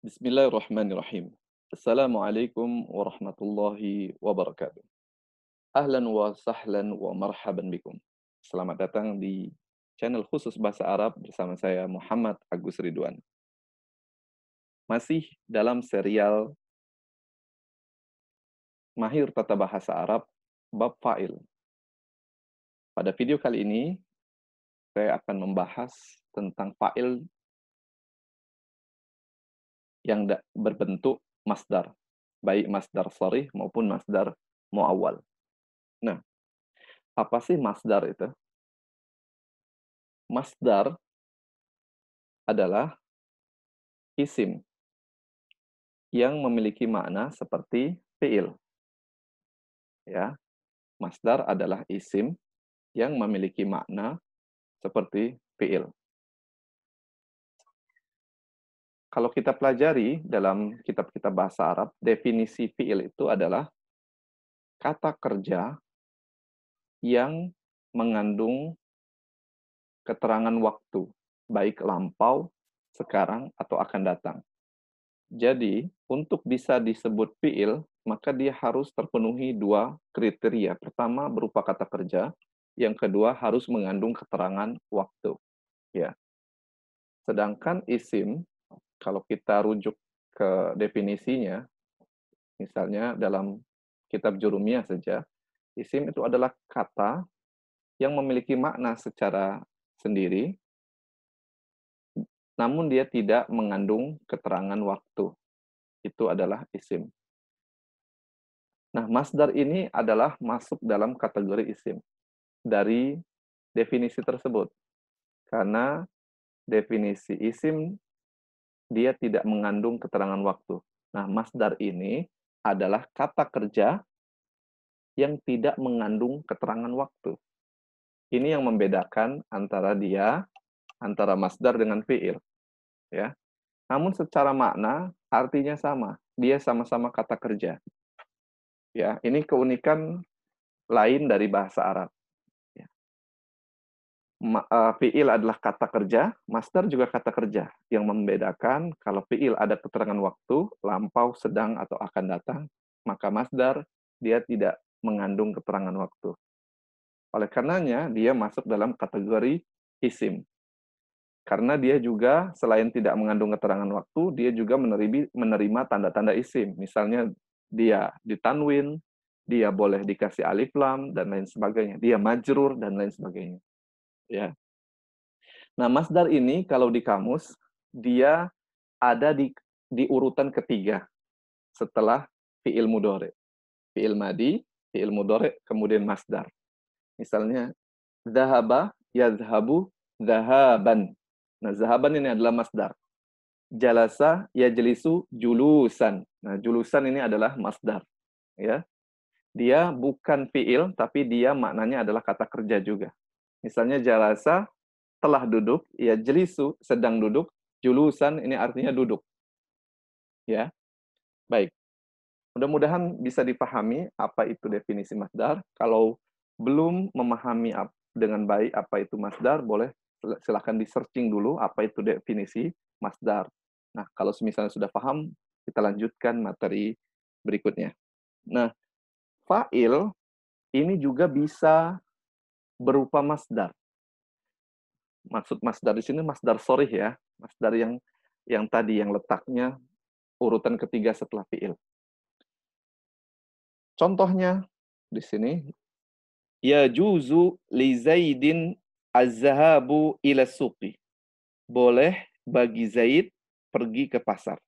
Bismillahirrahmanirrahim. Assalamualaikum warahmatullahi wabarakatuh. Ahlan wa sahlan wa marhaban bikum. Selamat datang di channel khusus bahasa Arab bersama saya Muhammad Agus Ridwan. Masih dalam serial Mahir Tata Bahasa Arab bab fa'il. Pada video kali ini saya akan membahas tentang fa'il yang berbentuk masdar, baik masdar sharih maupun masdar muawwal. Nah, apa sih masdar itu? Masdar adalah isim yang memiliki makna seperti fiil. Ya, masdar adalah isim yang memiliki makna seperti fiil. Kalau kita pelajari dalam kitab-kitab bahasa Arab, definisi fiil itu adalah kata kerja yang mengandung keterangan waktu, baik lampau, sekarang, atau akan datang. Jadi, untuk bisa disebut fiil, maka dia harus terpenuhi dua kriteria. Pertama, berupa kata kerja. Yang kedua, harus mengandung keterangan waktu. Ya. Sedangkan isim, kalau kita rujuk ke definisinya, misalnya dalam kitab Jurumiyah saja, isim itu adalah kata yang memiliki makna secara sendiri, namun dia tidak mengandung keterangan waktu. Itu adalah isim. Nah, masdar ini adalah masuk dalam kategori isim dari definisi tersebut. Karena definisi isim dia tidak mengandung keterangan waktu. Nah, masdar ini adalah kata kerja yang tidak mengandung keterangan waktu. Ini yang membedakan antara masdar dengan fiil, ya. Namun secara makna artinya sama. Dia sama-sama kata kerja. Ya, ini keunikan lain dari bahasa Arab. Ya. Fiil adalah kata kerja, masdar juga kata kerja. Yang membedakan kalau fiil ada keterangan waktu, lampau, sedang, atau akan datang, maka masdar dia tidak mengandung keterangan waktu. Oleh karenanya, dia masuk dalam kategori isim. Karena dia juga selain tidak mengandung keterangan waktu, dia juga menerima tanda-tanda isim. Misalnya dia ditanwin, dia boleh dikasih alif lam dan lain sebagainya. Dia majrur dan lain sebagainya. Ya. Nah, masdar ini kalau di kamus dia ada di urutan ketiga setelah fiil mudhari. Fiil madi, fiil mudhari, kemudian masdar. Misalnya zahaba, yazhabu, zahaban. Nah, zahaban ini adalah masdar. Jalasa, yajlisu, julusan. Nah, julusan ini adalah masdar. Ya. Dia bukan fiil, tapi dia maknanya adalah kata kerja juga. Misalnya jalasa, telah duduk, yajlisu, sedang duduk, julusan ini artinya duduk. Ya, baik. Mudah-mudahan bisa dipahami apa itu definisi masdar. Kalau belum memahami dengan baik apa itu masdar, boleh silakan di-searching dulu apa itu definisi masdar. Nah, kalau misalnya sudah paham, kita lanjutkan materi berikutnya. Nah, fa'il ini juga bisa berupa masdar. Maksud masdar di sini masdar sorih ya, masdar yang tadi yang letaknya urutan ketiga setelah fi'il. Contohnya di sini ya juzu li Zaidin az-zahabu ila suqi. Boleh bagi Zaid pergi ke pasar.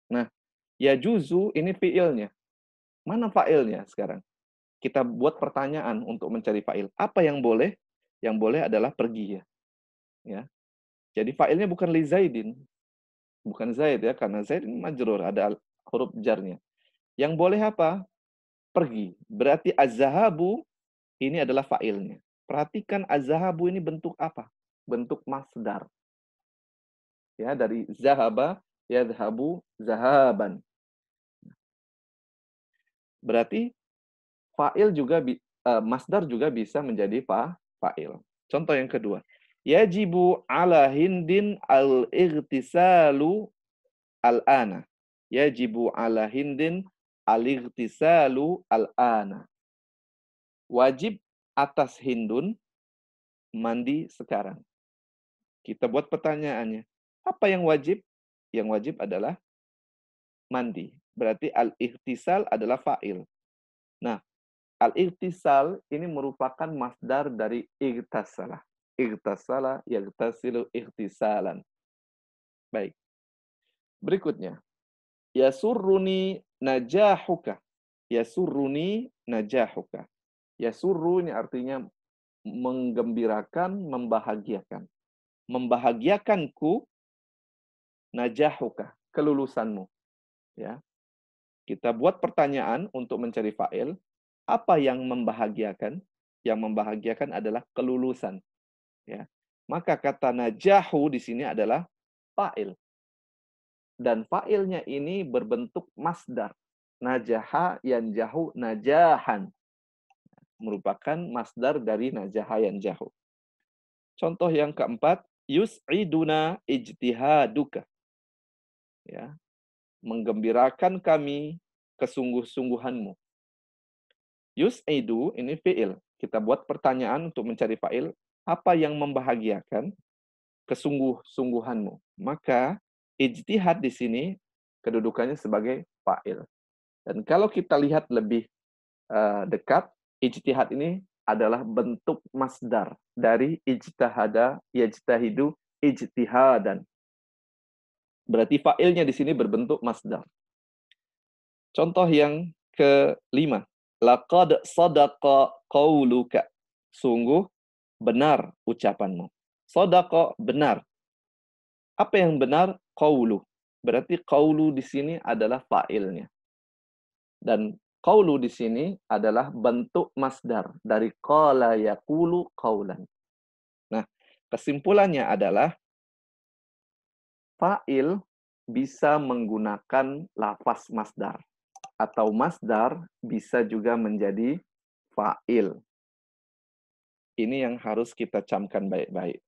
Nah, ya juzu ini fiilnya. Mana fa'ilnya sekarang? Kita buat pertanyaan untuk mencari fa'il. Apa yang boleh? Yang boleh adalah pergi ya. Ya. Jadi fa'ilnya bukan li Zaidin. Bukan Zaid ya, karena Zaid ini majrur, ada huruf jarnya. Yang boleh apa? Pergi. Berarti az-zahabu ini adalah fa'ilnya. Perhatikan az-zahabu ini bentuk apa? Bentuk masdar. Ya, dari zahaba, yadhabu, zahaban. Berarti fa'il juga masdar juga bisa menjadi fa'il. Contoh yang kedua. Yajibu ala Hindin al-ightisalu al-ana. Yajibu ala Hindin al-ightisalu al-ana. Wajib atas Hindun mandi sekarang. Kita buat pertanyaannya. Apa yang wajib? Yang wajib adalah mandi. Berarti al-ightisal adalah fa'il. Nah, al-ightisal ini merupakan masdar dari ightasala. Ightasala yaghtasilu ightisalan. Baik. Berikutnya. Yasurruni najahuka. Yasurruni najahuka. Yasurru ini artinya menggembirakan, membahagiakan. Membahagiakanku najahuka, kelulusanmu. Ya. Kita buat pertanyaan untuk mencari fa'il. Apa yang membahagiakan? Yang membahagiakan adalah kelulusan. Ya. Maka kata najahu di sini adalah fa'il. Dan fa'ilnya ini berbentuk masdar. Najaha yanjahu najahan. Merupakan masdar dari najaha yanjahu. Contoh yang keempat, yus'iduna ijtihaduka. Ya. Menggembirakan kami kesungguh-sungguhanmu. Yus'idu ini fi'il. Kita buat pertanyaan untuk mencari fa'il. Apa yang membahagiakan kesungguh-sungguhanmu? Maka ijtihad di sini kedudukannya sebagai fa'il. Dan kalau kita lihat lebih dekat, ijtihad ini adalah bentuk masdar dari ijtihada, yajtahidu, ijtihadan. Berarti fa'ilnya di sini berbentuk masdar. Contoh yang kelima. Laqad sadaqa qauluka. Sungguh benar ucapanmu. Sadaqa benar. Apa yang benar? Qaulu. Berarti qaulu di sini adalah fa'ilnya. Dan qaulu di sini adalah bentuk masdar dari qala yaqulu qaulan. Nah, kesimpulannya adalah fa'il bisa menggunakan lafaz masdar. Atau masdar bisa juga menjadi fa'il. Ini yang harus kita camkan baik-baik.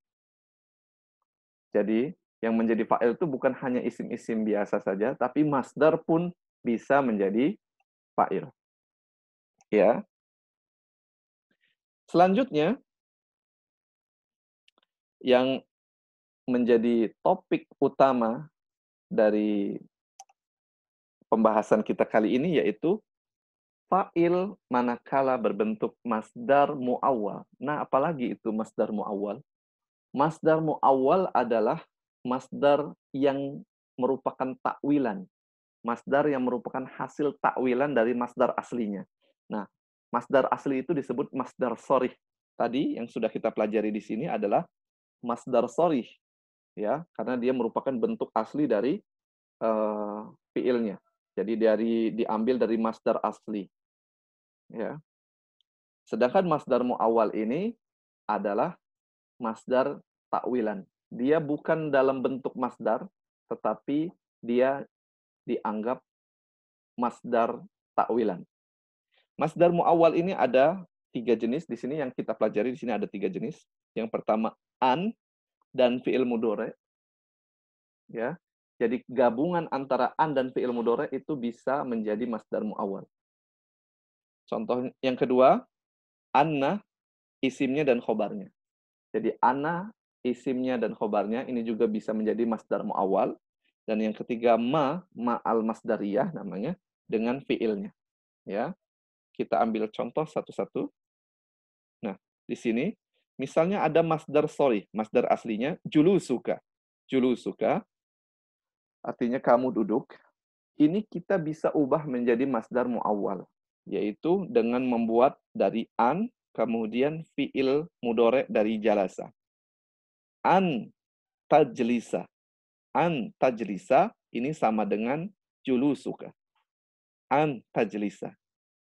Jadi, yang menjadi fa'il itu bukan hanya isim-isim biasa saja, tapi masdar pun bisa menjadi fa'il. Ya. Selanjutnya, yang menjadi topik utama dari pembahasan kita kali ini yaitu fa'il manakala berbentuk masdar mu'awwal. Nah, apalagi itu masdar mu'awwal? Masdar mu'awwal adalah masdar yang merupakan takwilan. Masdar yang merupakan hasil takwilan dari masdar aslinya. Nah, masdar asli itu disebut masdar sorih. Tadi yang sudah kita pelajari di sini adalah masdar sorih. Ya, karena dia merupakan bentuk asli dari fiilnya. Jadi diambil dari masdar asli. Ya. Sedangkan masdar mu'awwal ini adalah masdar takwilan. Dia bukan dalam bentuk masdar, tetapi dia dianggap masdar takwilan. Masdar mu'awwal ini ada 3 jenis di sini yang kita pelajari di sini ada 3 jenis. Yang pertama an dan fi'il mudhari. Ya. Jadi gabungan antara an dan fi'il mudhari itu bisa menjadi masdar mu'awwal. Contoh yang kedua, anna isimnya dan khobarnya. Jadi ana isimnya dan khobarnya ini juga bisa menjadi masdar mu'awwal. Dan yang ketiga ma al-masdariyah namanya dengan fiilnya. Ya. Kita ambil contoh satu-satu. Nah, di sini misalnya ada masdar sorry, masdar aslinya julusuka. Julusuka artinya kamu duduk. Ini kita bisa ubah menjadi masdar mu'awwal, yaitu dengan membuat dari an kemudian fiil mudhari dari jalasa. An tajlisa. An tajlisa ini sama dengan julusuka. An tajlisa.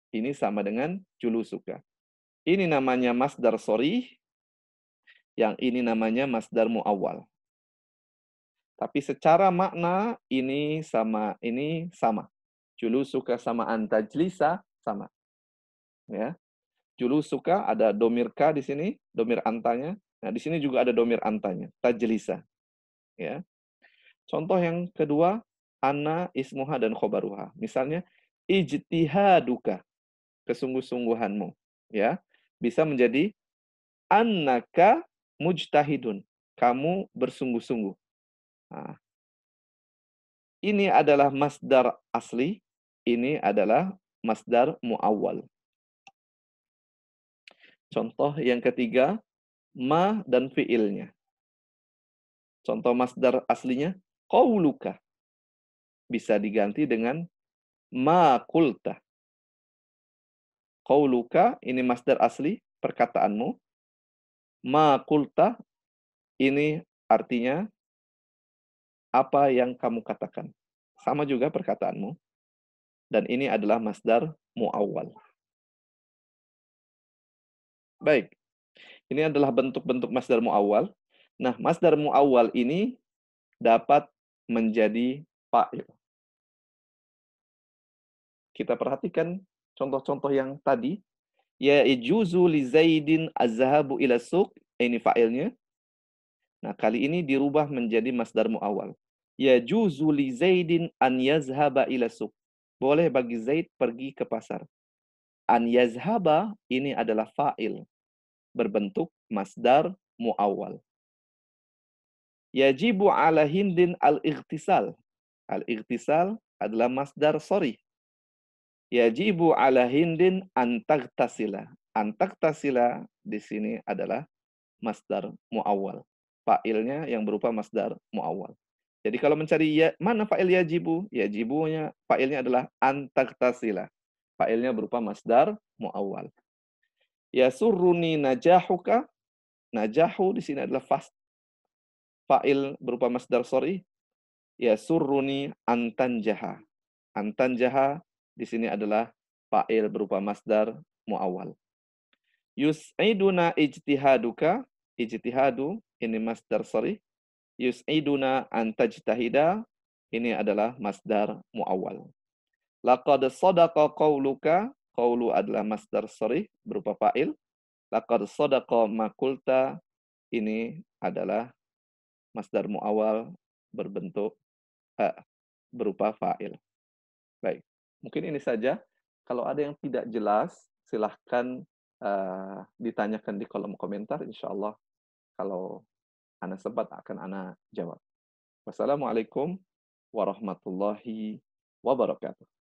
Ini sama dengan julusuka. Ini namanya masdar sorih, yang ini namanya masdar mu'awwal. Tapi secara makna ini sama. Julusuka sama an tajlisa sama. Ya. Julusuka ada domir ka di sini, domir antanya. Nah, di sini juga ada domir antanya, tajlisa. Ya. Contoh yang kedua, Anna ismuha dan khobaruha. Misalnya, ijtihaduka, kesungguh-sungguhanmu. Ya, bisa menjadi annaka mujtahidun, kamu bersungguh-sungguh. Nah, ini adalah masdar asli, ini adalah masdar muawwal. Contoh yang ketiga, ma dan fiilnya. Contoh masdar aslinya, qauluka. Bisa diganti dengan ma qulta. Qauluka, ini masdar asli, perkataanmu. Ma qulta, ini artinya apa yang kamu katakan. Sama juga perkataanmu. Dan ini adalah masdar muawwal. Baik, ini adalah bentuk-bentuk masdar muawwal. Nah, masdar muawwal ini dapat menjadi fa'il. Kita perhatikan contoh-contoh yang tadi. Ya ijuzu li Zaidin azhabu ila suq. Ini fa'ilnya. Nah, kali ini dirubah menjadi masdar muawwal. Ya juzu li Zaidin an yazhaba ila suq. Boleh bagi Zaid pergi ke pasar. An yazhaba ini adalah fa'il berbentuk masdar muawwal. Yajibu ala Hindin al-ightisal. Al-ightisal adalah masdar sorry. Yajibu ala Hindin antagtasila. Antagtasila di sini adalah masdar muawwal. Fa'ilnya yang berupa masdar muawwal. Jadi kalau mencari ya, mana fa'il yajibu? Yajibunya fa'ilnya adalah antagtasila. Fa'ilnya berupa masdar muawwal. Yasurruni najahuka. Najahu di sini adalah fa'il berupa masdar sorry. Yasurruni antanjaha. Antanjaha di sini adalah fa'il berupa masdar muawwal. Yus'iduna ijtihaduka. Ijtihadu ini masdar sorry. Yus'iduna antajtahida ini adalah masdar muawwal. Laqad sadaqa qauluka. Qaulu adalah masdar sorry berupa fa'il. Laqad sadaqa makulta ini adalah masdar muawwal berbentuk berupa fa'il. Baik, mungkin ini saja. Kalau ada yang tidak jelas, silahkan ditanyakan di kolom komentar. Insya Allah, kalau Ana sempat akan Ana jawab. Wassalamualaikum warahmatullahi wabarakatuh.